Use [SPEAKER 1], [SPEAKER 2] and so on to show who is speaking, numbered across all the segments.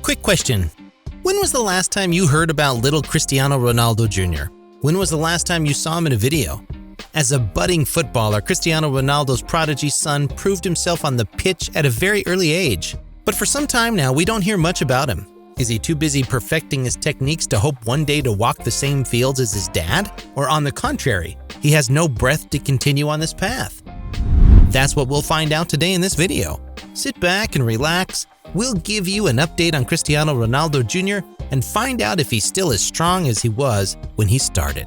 [SPEAKER 1] Quick question. When was the last time you heard about little Cristiano Ronaldo Jr.? When was the last time you saw him in a video? As a budding footballer, Cristiano Ronaldo's prodigy son proved himself on the pitch at a very early age. But for some time now, we don't hear much about him. Is he too busy perfecting his techniques to hope one day to walk the same fields as his dad? Or on the contrary, he has no breath to continue on this path? That's what we'll find out today in this video. Sit back and relax. We'll give you an update on Cristiano Ronaldo Jr. and find out if he's still as strong as he was when he started.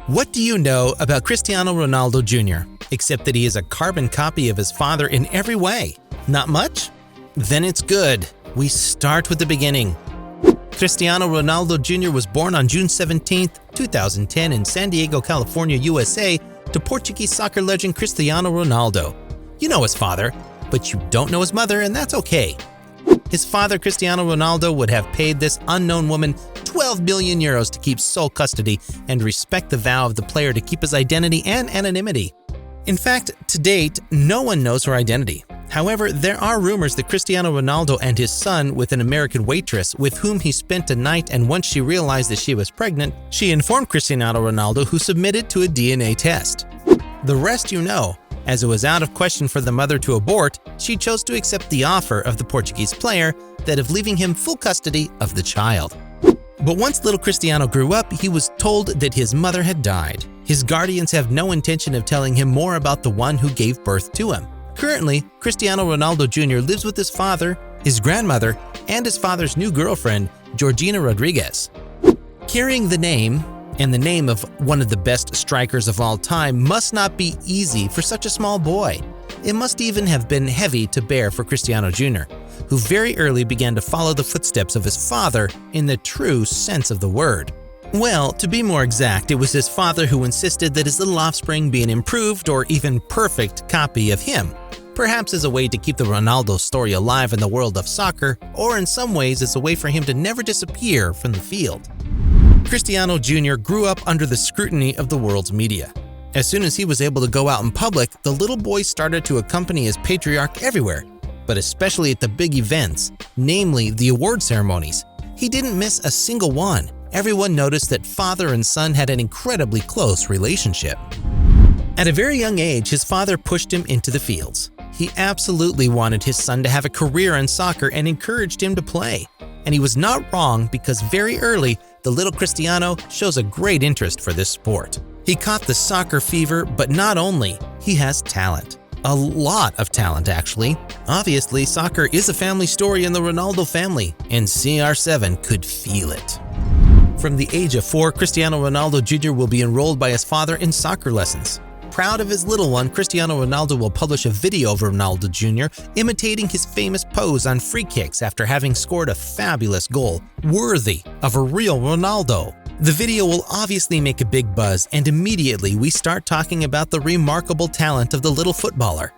[SPEAKER 1] What do you know about Cristiano Ronaldo Jr., except that he is a carbon copy of his father in every way? Not much? Then it's good. We start with the beginning. Cristiano Ronaldo Jr. was born on June 17, 2010 in San Diego, California, USA, to Portuguese soccer legend Cristiano Ronaldo. You know his father, but you don't know his mother, and that's okay. His father, Cristiano Ronaldo, would have paid this unknown woman 12 million euros to keep sole custody and respect the vow of the player to keep his identity and anonymity. In fact, to date, no one knows her identity. However, there are rumors that Cristiano Ronaldo and his son with an American waitress with whom he spent a night, and once she realized that she was pregnant, she informed Cristiano Ronaldo, who submitted to a DNA test. The rest you know. As it was out of question for the mother to abort, she chose to accept the offer of the Portuguese player that of leaving him full custody of the child. But once little Cristiano grew up, he was told that his mother had died. His guardians have no intention of telling him more about the one who gave birth to him. Currently, Cristiano Ronaldo Jr. lives with his father, his grandmother, and his father's new girlfriend, Georgina Rodriguez. Carrying the name and the name of one of the best strikers of all time must not be easy for such a small boy. It must even have been heavy to bear for Cristiano Jr., who very early began to follow the footsteps of his father in the true sense of the word. Well, to be more exact, it was his father who insisted that his little offspring be an improved or even perfect copy of him, perhaps as a way to keep the Ronaldo story alive in the world of soccer, or in some ways as a way for him to never disappear from the field. Cristiano Jr. grew up under the scrutiny of the world's media. As soon as he was able to go out in public, the little boy started to accompany his patriarch everywhere, but especially at the big events, namely the award ceremonies. He didn't miss a single one. Everyone noticed that father and son had an incredibly close relationship. At a very young age, his father pushed him into the fields. He absolutely wanted his son to have a career in soccer and encouraged him to play. And he was not wrong, because very early, the little Cristiano shows a great interest for this sport. He caught the soccer fever, but not only, he has talent. A lot of talent, actually. Obviously, soccer is a family story in the Ronaldo family, and CR7 could feel it. From the age of 4, Cristiano Ronaldo Jr. will be enrolled by his father in soccer lessons. Proud of his little one, Cristiano Ronaldo will publish a video of Ronaldo Jr. imitating his famous pose on free kicks after having scored a fabulous goal, worthy of a real Ronaldo. The video will obviously make a big buzz, and immediately we start talking about the remarkable talent of the little footballer.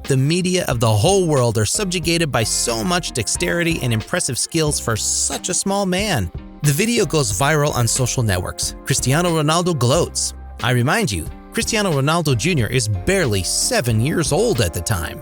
[SPEAKER 1] The media of the whole world are subjugated by so much dexterity and impressive skills for such a small man. The video goes viral on social networks. Cristiano Ronaldo gloats. I remind you, Cristiano Ronaldo Jr. is barely 7 years old at the time.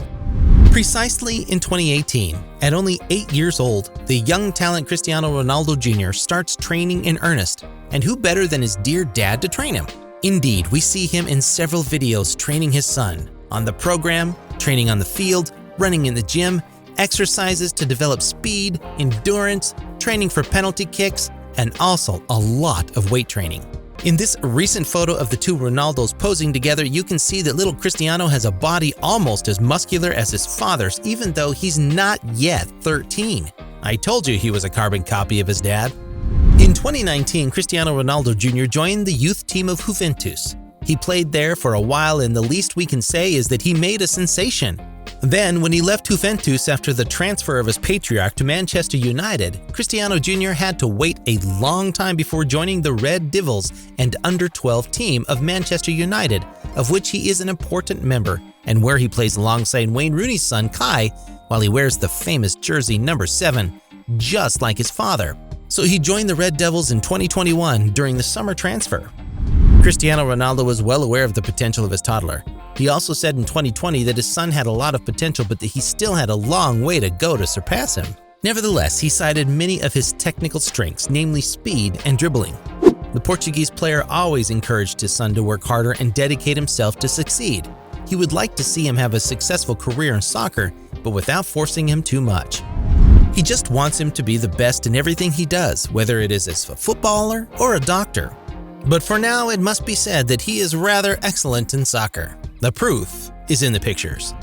[SPEAKER 1] Precisely in 2018, at only 8 years old, the young talent Cristiano Ronaldo Jr. starts training in earnest. And who better than his dear dad to train him? Indeed, we see him in several videos training his son. On the program, training on the field, running in the gym, exercises to develop speed, endurance, training for penalty kicks, and also a lot of weight training. In this recent photo of the two Ronaldos posing together, you can see that little Cristiano has a body almost as muscular as his father's, even though he's not yet 13. I told you he was a carbon copy of his dad. In 2019, Cristiano Ronaldo Jr. joined the youth team of Juventus. He played there for a while, and the least we can say is that he made a sensation. Then, when he left Juventus after the transfer of his patriarch to Manchester United, Cristiano Jr. had to wait a long time before joining the Red Devils and under-12 team of Manchester United, of which he is an important member, and where he plays alongside Wayne Rooney's son Kai, while he wears the famous jersey number 7, just like his father. So he joined the Red Devils in 2021 during the summer transfer. Cristiano Ronaldo was well aware of the potential of his toddler. He also said in 2020 that his son had a lot of potential, but that he still had a long way to go to surpass him. Nevertheless, he cited many of his technical strengths, namely speed and dribbling. The Portuguese player always encouraged his son to work harder and dedicate himself to succeed. He would like to see him have a successful career in soccer, but without forcing him too much. He just wants him to be the best in everything he does, whether it is as a footballer or a doctor. But for now, it must be said that he is rather excellent in soccer. The proof is in the pictures.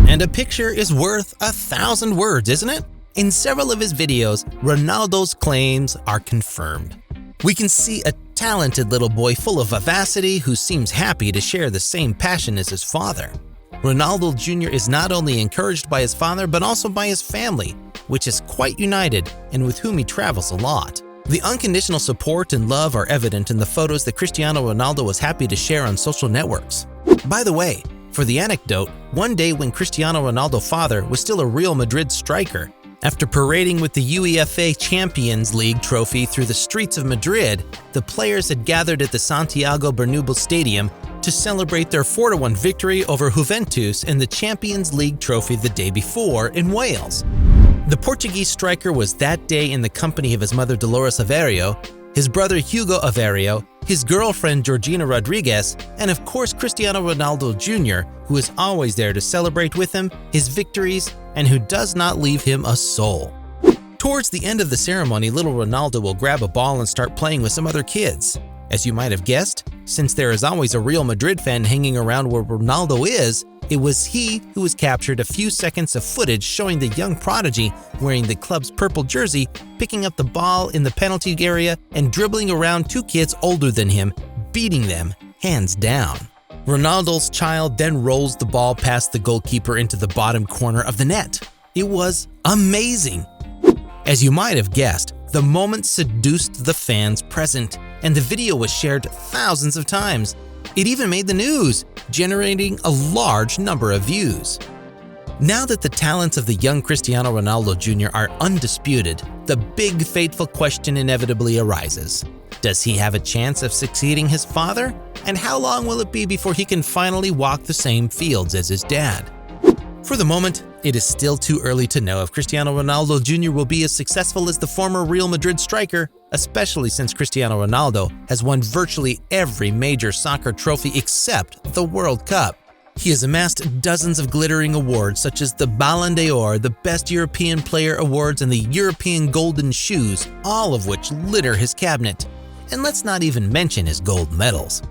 [SPEAKER 1] And a picture is worth 1,000 words, isn't it? In several of his videos, Ronaldo's claims are confirmed. We can see a talented little boy full of vivacity who seems happy to share the same passion as his father. Ronaldo Jr. is not only encouraged by his father but also by his family, which is quite united and with whom he travels a lot. The unconditional support and love are evident in the photos that Cristiano Ronaldo was happy to share on social networks. By the way, for the anecdote, one day when Cristiano Ronaldo's father was still a Real Madrid striker, after parading with the UEFA Champions League trophy through the streets of Madrid, the players had gathered at the Santiago Bernabéu Stadium to celebrate their 4-1 victory over Juventus in the Champions League trophy the day before in Wales. The Portuguese striker was that day in the company of his mother Dolores Aveiro, his brother Hugo Aveiro, his girlfriend Georgina Rodriguez, and of course Cristiano Ronaldo Jr., who is always there to celebrate with him his victories and who does not leave him a soul. Towards the end of the ceremony, little Ronaldo will grab a ball and start playing with some other kids. As you might have guessed, since there is always a Real Madrid fan hanging around where Ronaldo is, it was he who was captured a few seconds of footage showing the young prodigy wearing the club's purple jersey, picking up the ball in the penalty area and dribbling around two kids older than him, beating them hands down. Ronaldo's child then rolls the ball past the goalkeeper into the bottom corner of the net. It was amazing. As you might have guessed, the moment seduced the fans present, and the video was shared thousands of times. It even made the news, generating a large number of views. Now that the talents of the young Cristiano Ronaldo Jr. are undisputed, the big fateful question inevitably arises. Does he have a chance of succeeding his father? And how long will it be before he can finally walk the same fields as his dad? For the moment, it is still too early to know if Cristiano Ronaldo Jr. will be as successful as the former Real Madrid striker, especially since Cristiano Ronaldo has won virtually every major soccer trophy except the World Cup. He has amassed dozens of glittering awards such as the Ballon d'Or, the Best European Player Awards, and the European Golden Shoes, all of which litter his cabinet. And let's not even mention his gold medals.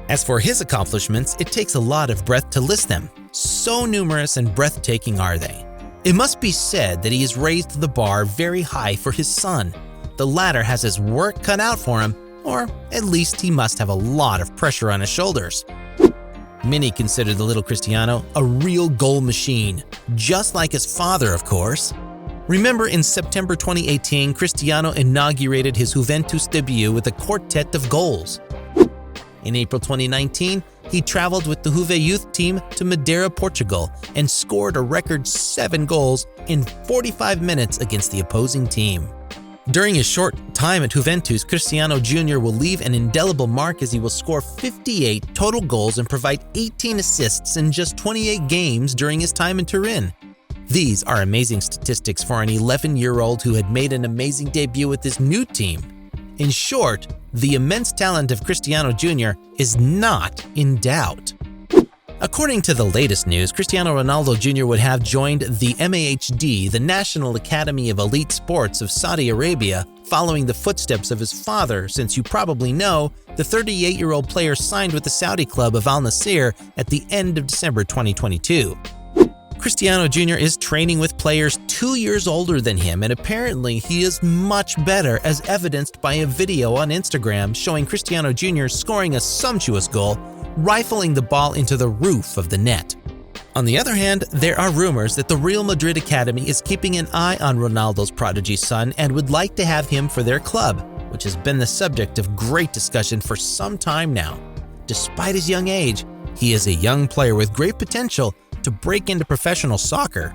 [SPEAKER 1] As for his accomplishments, it takes a lot of breath to list them. So numerous and breathtaking are they. It must be said that he has raised the bar very high for his son. The latter has his work cut out for him, or at least he must have a lot of pressure on his shoulders. Many consider the little Cristiano a real goal machine, just like his father, of course. Remember, in September 2018, Cristiano inaugurated his Juventus debut with a quartet of goals. In April 2019, he traveled with the Juve youth team to Madeira, Portugal, and scored a record 7 goals in 45 minutes against the opposing team. During his short time at Juventus, Cristiano Jr. will leave an indelible mark as he will score 58 total goals and provide 18 assists in just 28 games during his time in Turin. These are amazing statistics for an 11-year-old who had made an amazing debut with his new team. In short, the immense talent of Cristiano Jr. is not in doubt. According to the latest news, Cristiano Ronaldo Jr. would have joined the MAHD, the National Academy of Elite Sports of Saudi Arabia, following the footsteps of his father, since you probably know the 38-year-old player signed with the Saudi club of Al Nassr at the end of December 2022. Cristiano Jr. is training with players 2 years older than him, and apparently he is much better, as evidenced by a video on Instagram showing Cristiano Jr. scoring a sumptuous goal, rifling the ball into the roof of the net. On the other hand, there are rumors that the Real Madrid Academy is keeping an eye on Ronaldo's prodigy son and would like to have him for their club, which has been the subject of great discussion for some time now. Despite his young age, he is a young player with great potential to break into professional soccer.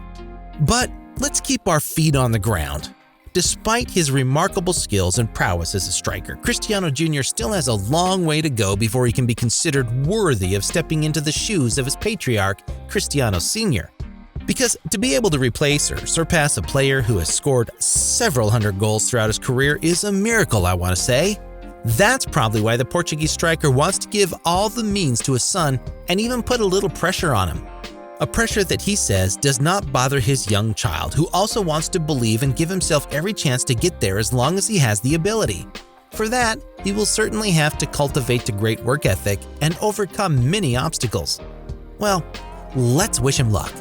[SPEAKER 1] But let's keep our feet on the ground. Despite his remarkable skills and prowess as a striker, Cristiano Jr. still has a long way to go before he can be considered worthy of stepping into the shoes of his patriarch, Cristiano Sr. Because to be able to replace or surpass a player who has scored several hundred goals throughout his career is a miracle, I want to say. That's probably why the Portuguese striker wants to give all the means to his son and even put a little pressure on him. A pressure that he says does not bother his young child, who also wants to believe and give himself every chance to get there as long as he has the ability. For that, he will certainly have to cultivate a great work ethic and overcome many obstacles. Well, let's wish him luck.